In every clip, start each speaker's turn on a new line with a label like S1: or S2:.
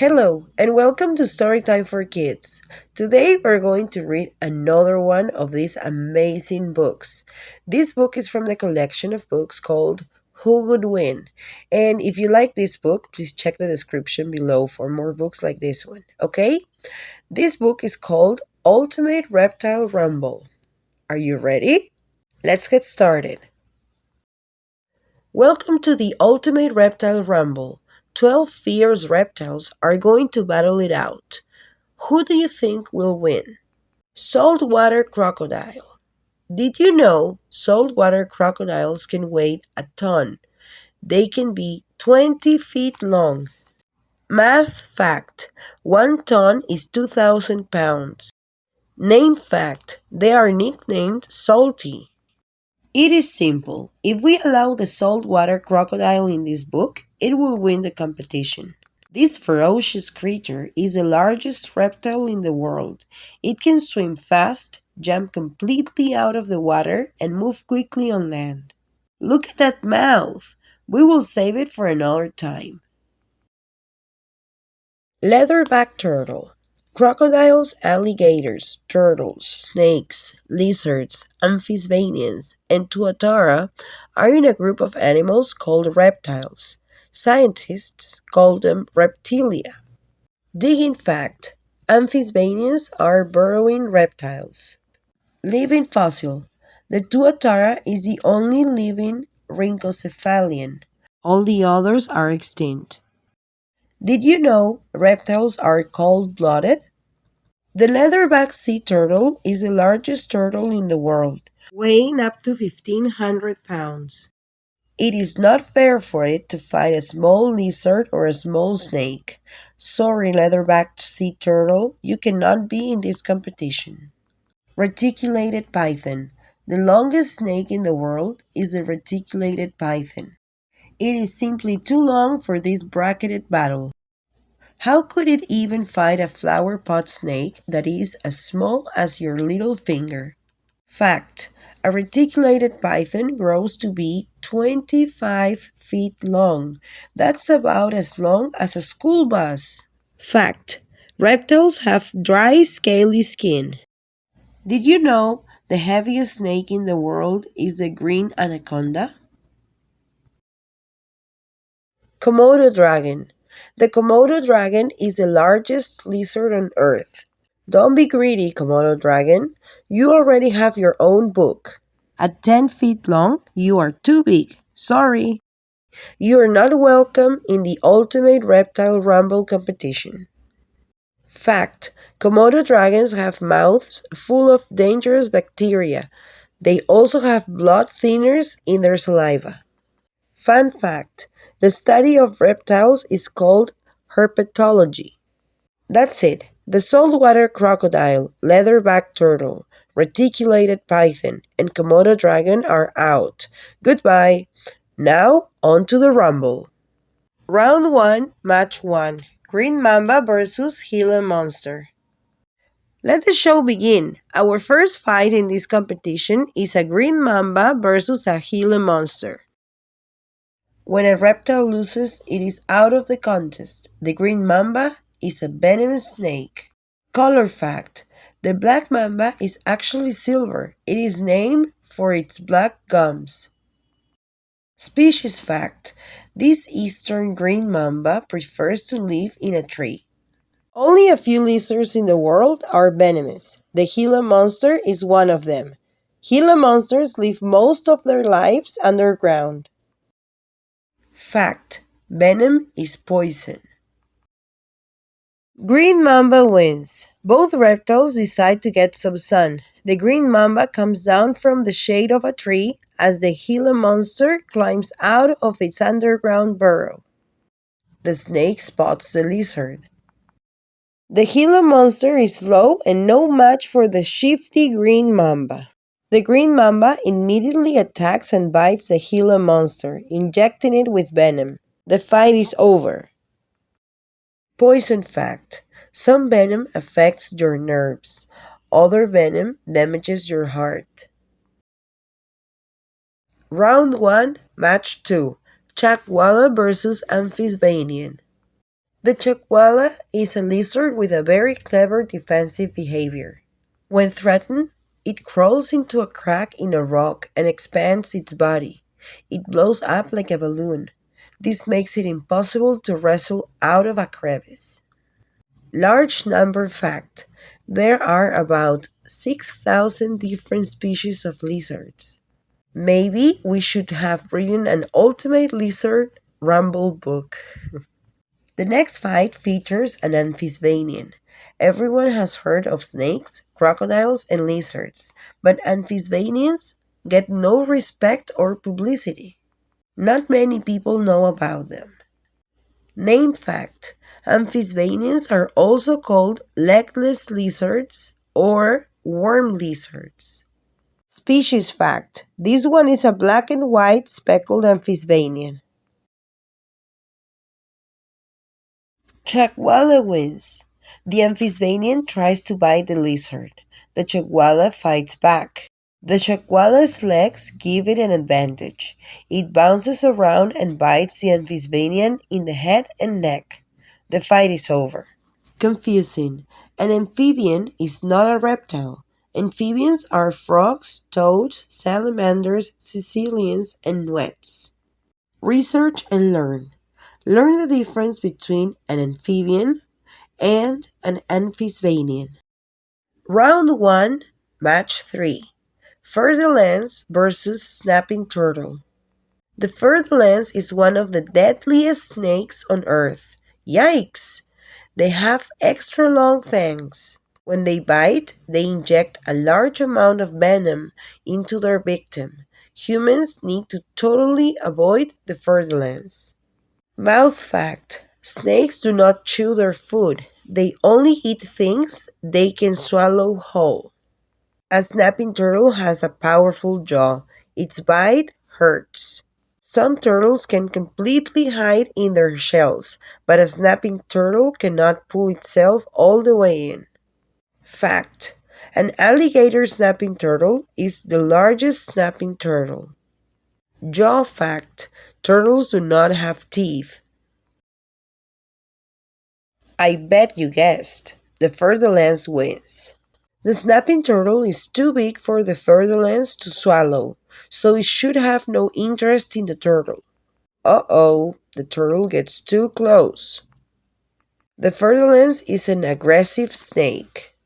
S1: Hello, and welcome to Storytime for Kids. Today we're going to read another one of these amazing books. This book is from the collection of books called Who Would Win? And if you like this book, please check the description below for more books like this one, okay? This book is called Ultimate Reptile Rumble. Are you ready? Let's get started. Welcome to the Ultimate Reptile Rumble. 12 fierce reptiles are going to battle it out. Who do you think will win? Saltwater crocodile. Did you know saltwater crocodiles can weigh a ton? They can be 20 feet long. Math fact: 1 ton is 2,000 pounds. Name fact: they are nicknamed Salty. It is simple. If we allow the saltwater crocodile in this book, it will win the competition. This ferocious creature is the largest reptile in the world. It can swim fast, jump completely out of the water, and move quickly on land. Look at that mouth! We will save it for another time. Leatherback turtle. Crocodiles, alligators, turtles, snakes, lizards, amphibians, and tuatara are in a group of animals called reptiles. Scientists call them reptilia. Digging fact: amphibians are burrowing reptiles. Living fossil. The tuatara is the only living rhynchocephalian. All the others are extinct. Did you know reptiles are cold-blooded? The leatherback sea turtle is the largest turtle in the world, weighing up to 1,500 pounds. It is not fair for it to fight a small lizard or a small snake. Sorry, leatherback sea turtle, you cannot be in this competition. Reticulated python. The longest snake in the world is the reticulated python. It is simply too long for this bracketed battle. How could it even fight a flower pot snake that is as small as your little finger? Fact: a reticulated python grows to be 25 feet long. That's about as long as a school bus. Fact: reptiles have dry, scaly skin. Did you know the heaviest snake in the world is the green anaconda? Komodo dragon. The Komodo dragon is the largest lizard on Earth. Don't be greedy, Komodo dragon. You already have your own book. At 10 feet long, you are too big. Sorry. You are not welcome in the Ultimate Reptile Rumble competition. Fact: Komodo dragons have mouths full of dangerous bacteria. They also have blood thinners in their saliva. Fun fact: the study of reptiles is called herpetology. That's it. The saltwater crocodile, leatherback turtle, reticulated python, and Komodo dragon are out. Goodbye. Now, on to the rumble. Round 1, Match 1. Green Mamba versus Gila Monster. Let the show begin. Our first fight in this competition is a green mamba versus a Gila monster. When a reptile loses, it is out of the contest. The green mamba is a venomous snake. Color fact: the black mamba is actually silver. It is named for its black gums. Species fact: this eastern green mamba prefers to live in a tree. Only a few lizards in the world are venomous. The Gila monster is one of them. Gila monsters live most of their lives underground. Fact: venom is poison. Green mamba wins. Both reptiles decide to get some sun. The green mamba comes down from the shade of a tree as the Gila monster climbs out of its underground burrow. The snake spots the lizard. The Gila monster is slow and no match for the shifty green mamba. The green mamba immediately attacks and bites the Gila monster, injecting it with venom. The fight is over. Poison fact: some venom affects your nerves. Other venom damages your heart. Round 1, Match 2. Chakwala versus Amphibian. The chakwala is a lizard with a very clever defensive behavior. When threatened, it crawls into a crack in a rock and expands its body. It blows up like a balloon. This makes it impossible to wrestle out of a crevice. Large number fact: there are about 6,000 different species of lizards. Maybe we should have written an Ultimate Lizard Rumble book. The next fight features an amphisbaenian. Everyone has heard of snakes, crocodiles, and lizards, but amphisbaenians get no respect or publicity. Not many people know about them. Name fact: amphisbaenians are also called legless lizards or worm lizards. Species fact: this one is a black and white speckled amphisbaenian. Chakwala wins. The amphisbaenian tries to bite the lizard. The chakwala fights back. The chakwala's legs give it an advantage. It bounces around and bites the amphisbaenian in the head and neck. The fight is over. Confusing. An amphibian is not a reptile. Amphibians are frogs, toads, salamanders, caecilians, and newts. Research and learn. Learn the difference between an amphibian and an amphisbaenian. Round 1, Match 3. Fur-de-lance versus snapping turtle. The fur-de-lance is one of the deadliest snakes on Earth. Yikes! They have extra long fangs. When they bite, they inject a large amount of venom into their victim. Humans need to totally avoid the fur-de-lance. Mouth fact: snakes do not chew their food. They only eat things they can swallow whole. A snapping turtle has a powerful jaw. Its bite hurts. Some turtles can completely hide in their shells, but a snapping turtle cannot pull itself all the way in. Fact: an alligator snapping turtle is the largest snapping turtle. Jaw fact: turtles do not have teeth. I bet you guessed. The fur-de-lance wins. The snapping turtle is too big for the fur-de-lance to swallow, so it should have no interest in the turtle. Uh-oh, the turtle gets too close. The fur-de-lance is an aggressive snake.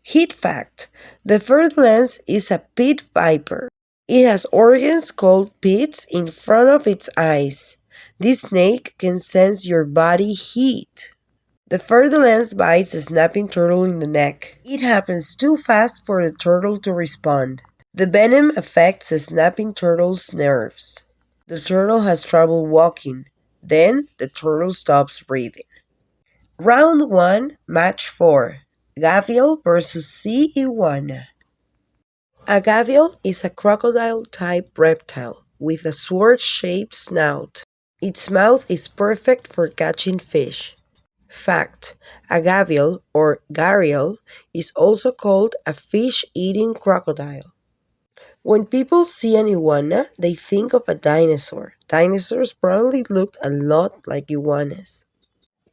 S1: Heat fact: the fur-de-lance is a pit viper. It has organs called pits in front of its eyes. This snake can sense your body heat. The fur-de-lance bites a snapping turtle in the neck. It happens too fast for the turtle to respond. The venom affects the snapping turtle's nerves. The turtle has trouble walking. Then the turtle stops breathing. Round 1, Match 4. Gavial versus sea iguana. A gavial is a crocodile-type reptile with a sword-shaped snout. Its mouth is perfect for catching fish. Fact: a gavial, or gharial, is also called a fish-eating crocodile. When people see an iguana, they think of a dinosaur. Dinosaurs probably looked a lot like iguanas.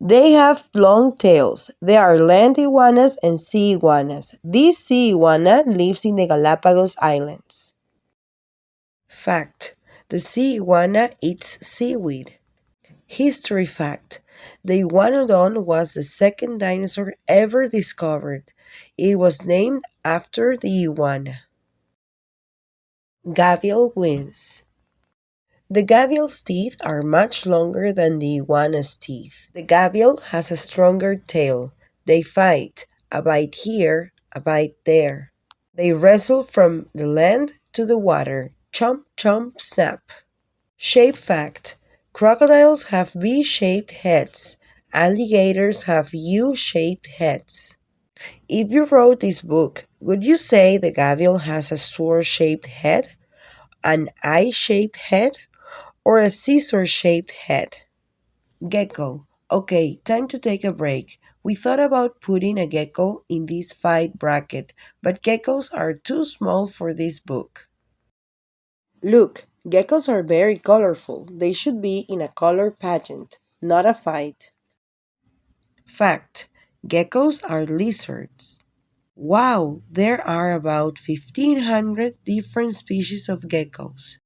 S1: They have long tails. There are land iguanas and sea iguanas. This sea iguana lives in the Galapagos Islands. Fact: the sea iguana eats seaweed. History fact: the iguanodon was the second dinosaur ever discovered. It was named after the iguana. Gavial wins. The gavial's teeth are much longer than the iguana's teeth. The gavial has a stronger tail. They fight, a bite here, a bite there. They wrestle from the land to the water. Chomp, chomp, snap. Shape fact: crocodiles have V-shaped heads. Alligators have U-shaped heads. If you wrote this book, would you say the gavial has a sword-shaped head, an eye-shaped head, or a scissor-shaped head? Gecko. Okay, time to take a break. We thought about putting a gecko in this fight bracket, but geckos are too small for this book. Look, geckos are very colorful. They should be in a color pageant, not a fight. Fact: geckos are lizards. Wow, there are about 1,500 different species of geckos.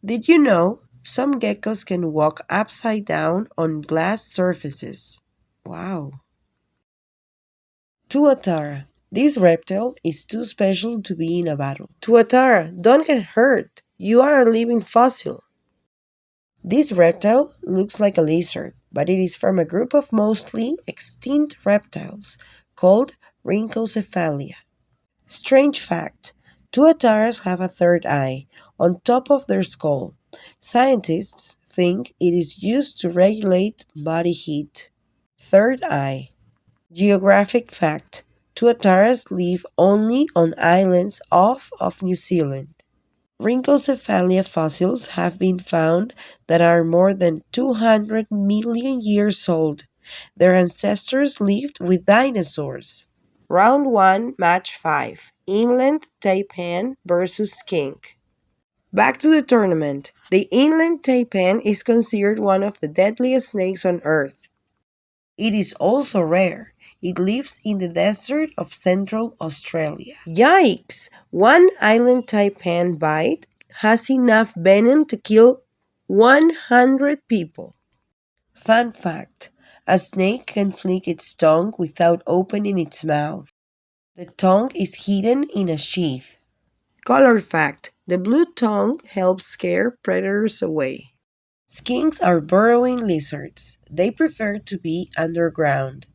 S1: Did you know some geckos can walk upside down on glass surfaces? Wow. Tuatara. This reptile is too special to be in a battle. Tuatara, don't get hurt. You are a living fossil. This reptile looks like a lizard, but it is from a group of mostly extinct reptiles called Rhynchocephalia. Strange fact: tuataras have a third eye on top of their skull. Scientists think it is used to regulate body heat. Third eye. Geographic fact: tuataras live only on islands off of New Zealand. Rhynchocephalia fossils have been found that are more than 200 million years old. Their ancestors lived with dinosaurs. Round 1, Match 5. Inland taipan versus skink. Back to the tournament. The inland taipan is considered one of the deadliest snakes on Earth. It is also rare. It lives in the desert of central Australia. Yikes! One island taipan bite has enough venom to kill 100 people. Fun fact: a snake can flick its tongue without opening its mouth. The tongue is hidden in a sheath. Color fact: the blue tongue helps scare predators away. Skinks are burrowing lizards. They prefer to be underground.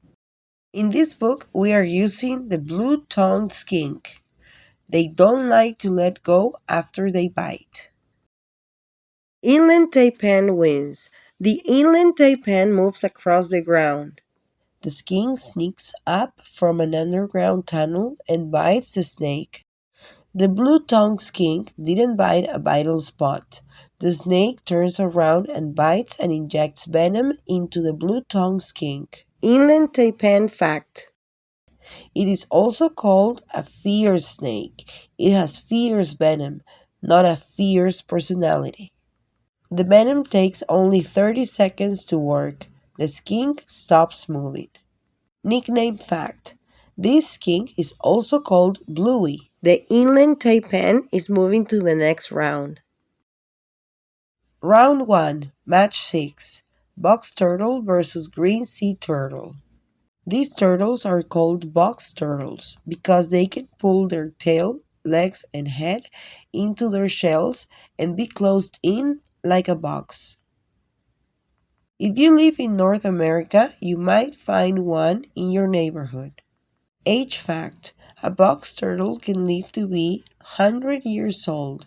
S1: In this book, we are using the blue-tongued skink. They don't like to let go after they bite. Inland taipan wins. The inland taipan moves across the ground. The skink sneaks up from an underground tunnel and bites the snake. The blue-tongued skink didn't bite a vital spot. The snake turns around and bites and injects venom into the blue-tongued skink. Inland taipan fact: it is also called a fierce snake. It has fierce venom, not a fierce personality. The venom takes only 30 seconds to work. The skink stops moving. Nickname fact: this skink is also called Bluey. The inland taipan is moving to the next round. Round 1, Match 6. Box turtle versus green sea turtle. These turtles are called box turtles because they can pull their tail, legs, and head into their shells and be closed in like a box. If you live in North America, you might find one in your neighborhood. Age fact: a box turtle can live to be 100 years old.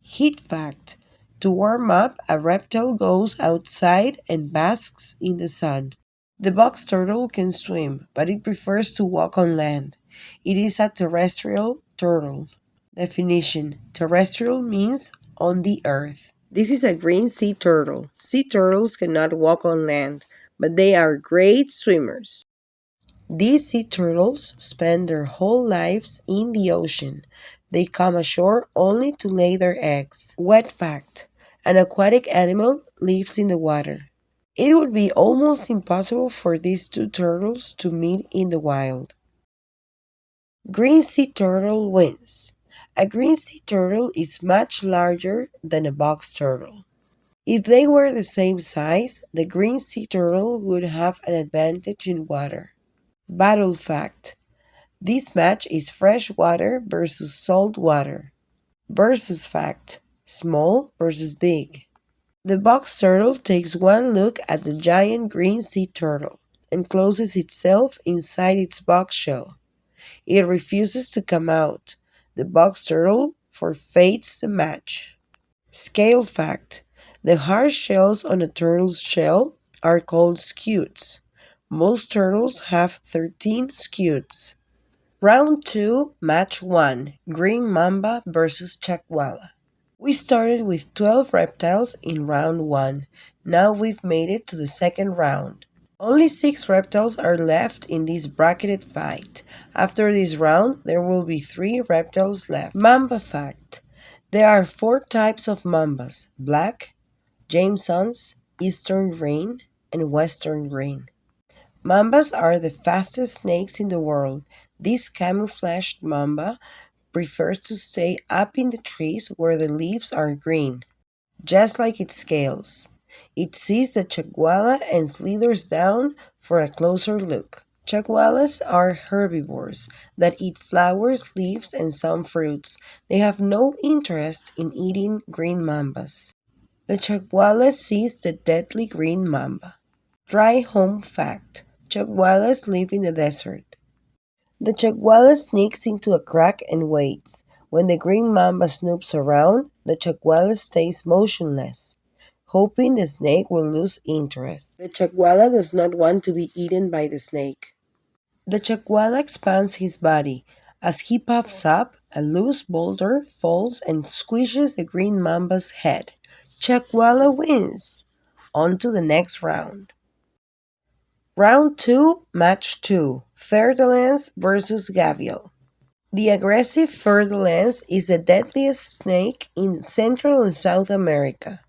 S1: Heat fact: to warm up, a reptile goes outside and basks in the sun. The box turtle can swim, but it prefers to walk on land. It is a terrestrial turtle. Definition: terrestrial means on the earth. This is a green sea turtle. Sea turtles cannot walk on land, but they are great swimmers. These sea turtles spend their whole lives in the ocean. They come ashore only to lay their eggs. Wet fact: an aquatic animal lives in the water. It would be almost impossible for these two turtles to meet in the wild. Green sea turtle wins. A green sea turtle is much larger than a box turtle. If they were the same size, the green sea turtle would have an advantage in water. Battle fact: this match is fresh water versus salt water. Versus fact: small versus big. The box turtle takes one look at the giant green sea turtle and closes itself inside its box shell. It refuses to come out. The box turtle forfeits the match. Scale fact: the hard shells on a turtle's shell are called scutes. Most turtles have 13 scutes. Round 2, Match 1. Green mamba versus chakwala. We started with 12 reptiles in round 1. Now we've made it to the second round. Only 6 reptiles are left in this bracketed fight. After this round, there will be 3 reptiles left. Mamba fact: there are 4 types of mambas: black, Jameson's, eastern green, and western green. Mambas are the fastest snakes in the world. This camouflaged mamba prefers to stay up in the trees where the leaves are green, just like its scales. It sees the chaguala and slithers down for a closer look. Chagualas are herbivores that eat flowers, leaves, and some fruits. They have no interest in eating green mambas. The chaguala sees the deadly green mamba. Dry home fact: chagualas live in the desert. The chaguala sneaks into a crack and waits. When the green mamba snoops around, the chaguala stays motionless, hoping the snake will lose interest. The chaguala does not want to be eaten by the snake. The chaguala expands his body. As he puffs up, a loose boulder falls and squishes the green mamba's head. Chaguala wins. On to the next round. Round 2, Match 2. Fer-de-Lance versus Gavial. The aggressive fer-de-lance is the deadliest snake in Central and South America.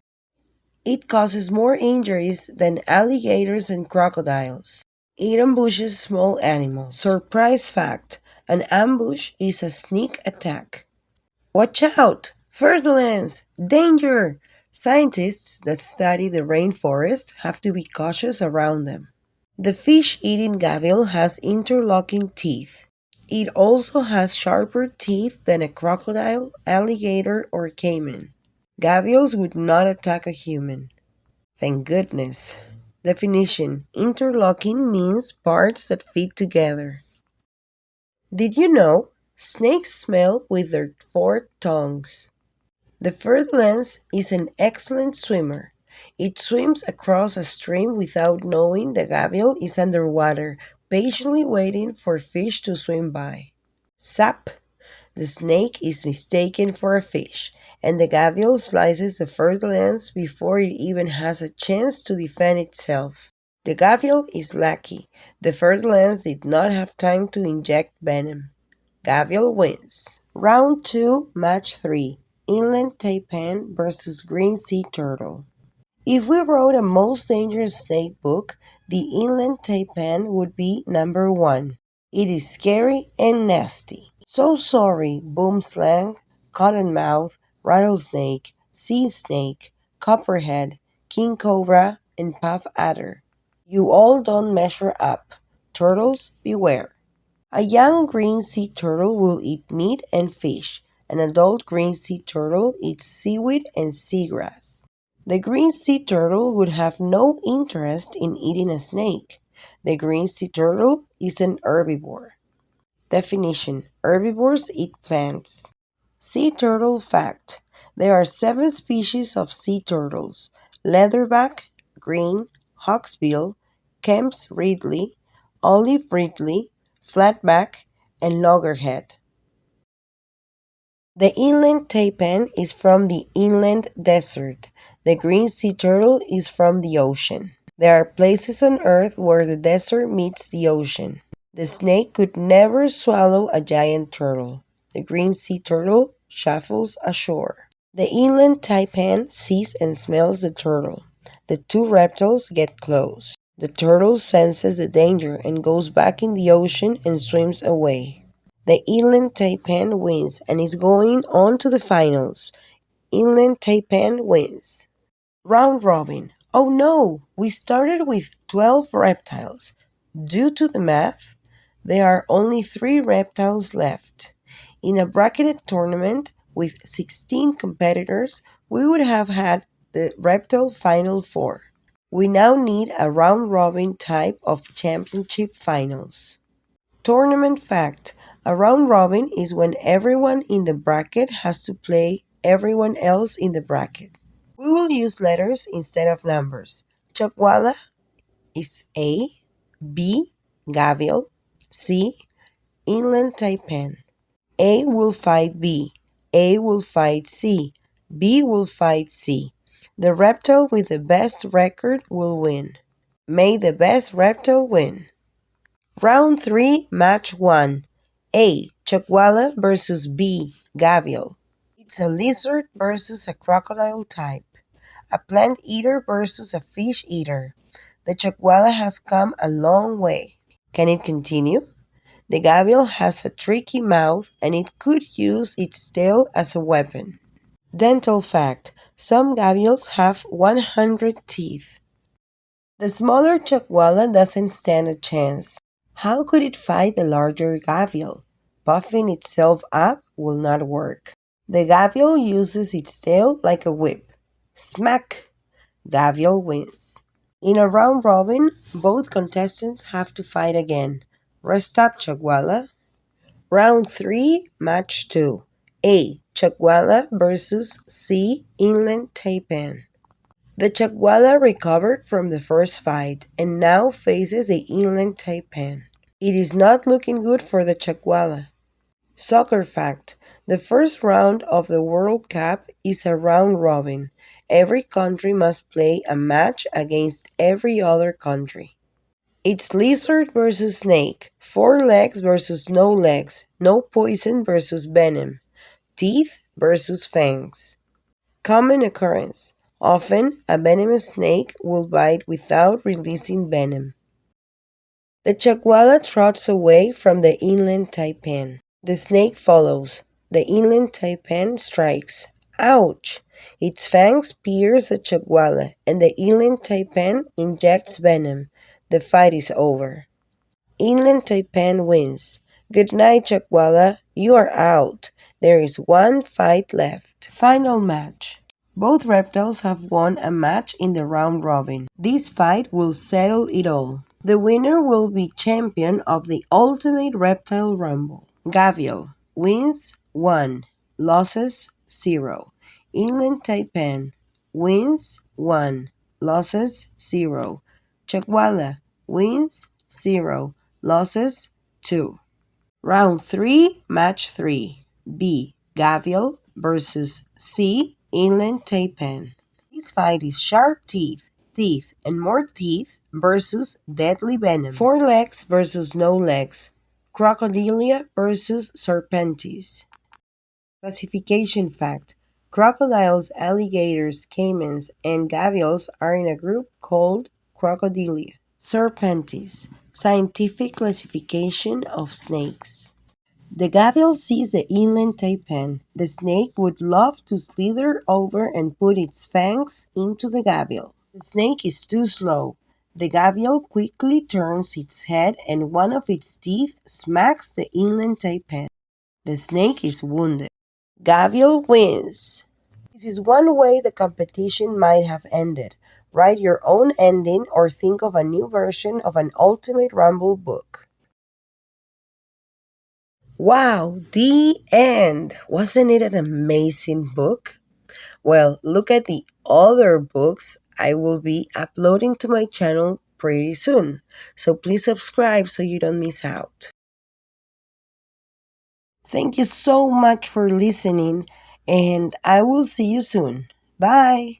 S1: It causes more injuries than alligators and crocodiles. It ambushes small animals. Surprise fact: an ambush is a sneak attack. Watch out! Fer-de-Lance! Danger! Scientists that study the rainforest have to be cautious around them. The fish-eating gavial has interlocking teeth. It also has sharper teeth than a crocodile, alligator, or caiman. Gavials would not attack a human. Thank goodness. Definition: interlocking means parts that fit together. Did you know? Snakes smell with their forked tongues. The fer-de-lance is an excellent swimmer. It swims across a stream without knowing the gavial is underwater, patiently waiting for fish to swim by. Sap! The snake is mistaken for a fish, and the gavial slices the fer-de-lance before it even has a chance to defend itself. The gavial is lucky. The fer-de-lance did not have time to inject venom. Gavial wins. Round 2, Match 3. Inland taipan versus green sea turtle. If we wrote a most dangerous snake book, the inland taipan would be number 1. It is scary and nasty. So sorry, boomslang, cottonmouth, rattlesnake, sea snake, copperhead, king cobra, and puff adder. You all don't measure up. Turtles, beware. A young green sea turtle will eat meat and fish. An adult green sea turtle eats seaweed and seagrass. The green sea turtle would have no interest in eating a snake. The green sea turtle is an herbivore. Definition: herbivores eat plants. Sea turtle fact: there are 7 species of sea turtles: leatherback, green, hawksbill, Kemp's ridley, olive ridley, flatback, and loggerhead. The inland taipan is from the inland desert. The green sea turtle is from the ocean. There are places on Earth where the desert meets the ocean. The snake could never swallow a giant turtle. The green sea turtle shuffles ashore. The inland taipan sees and smells the turtle. The two reptiles get close. The turtle senses the danger and goes back in the ocean and swims away. The inland taipan wins and is going on to the finals. Inland taipan wins. Round robin. Oh no, we started with 12 reptiles. Due to the math, there are only 3 reptiles left. In a bracketed tournament with 16 competitors, we would have had the reptile final 4. We now need a round-robin type of championship finals. Tournament fact: a round-robin is when everyone in the bracket has to play everyone else in the bracket. We will use letters instead of numbers. Chaguala is A, B, Gavial, C, Inland Taipan. A will fight B. A will fight C. B will fight C. The reptile with the best record will win. May the best reptile win. Round 3, Match 1. A. Chaguala versus B. Gavial. It's a lizard versus a crocodile type. A plant eater versus a fish eater. The chaguala has come a long way. Can it continue? The gavial has a tricky mouth and it could use its tail as a weapon. Dental fact: some gavials have 100 teeth. The smaller chaguala doesn't stand a chance. How could it fight the larger gavial? Puffing itself up will not work. The gavial uses its tail like a whip. Smack! Gavial wins. In a round robin, both contestants have to fight again. Rest up, chaguala. Round 3, Match 2. A. Chaguala versus C. Inland taipan. The chaguala recovered from the first fight and now faces the inland taipan. It is not looking good for the chaguala. Soccer fact: the first round of the World Cup is a round robin. Every country must play a match against every other country. It's lizard versus snake, four legs versus no legs, no poison versus venom, teeth versus fangs. Common occurrence: often a venomous snake will bite without releasing venom. The chaguala trots away from the inland taipan. The snake follows. The inland taipan strikes. Ouch! Its fangs pierce the chaguala, and the inland taipan injects venom. The fight is over. Inland taipan wins. Good night, chaguala. You are out. There is one fight left. Final match. Both reptiles have won a match in the round robin. This fight will settle it all. The winner will be champion of the Ultimate Reptile Rumble. Gavial wins 1, losses 0. Inland taipan wins 1, losses 0. Chaguala wins 0, losses 2. Round 3, Match 3. B. Gavial versus C. Inland taipan. This fight is sharp teeth, and more teeth versus deadly venom. Four legs versus no legs. Crocodilia versus Serpentis. Classification fact: crocodiles, alligators, caimans, and gavials are in a group called Crocodilia. Serpentis. Scientific classification of snakes. The gavial sees the inland taipan. The snake would love to slither over and put its fangs into the gavial. The snake is too slow. The gavial quickly turns its head and one of its teeth smacks the inland taipan. The snake is wounded. Gavial wins. This is one way the competition might have ended. Write your own ending or think of a new version of an Ultimate Rumble book. Wow, the end! Wasn't it an amazing book? Well, look at the other books I will be uploading to my channel pretty soon. So please subscribe so you don't miss out. Thank you so much for listening, and I will see you soon. Bye!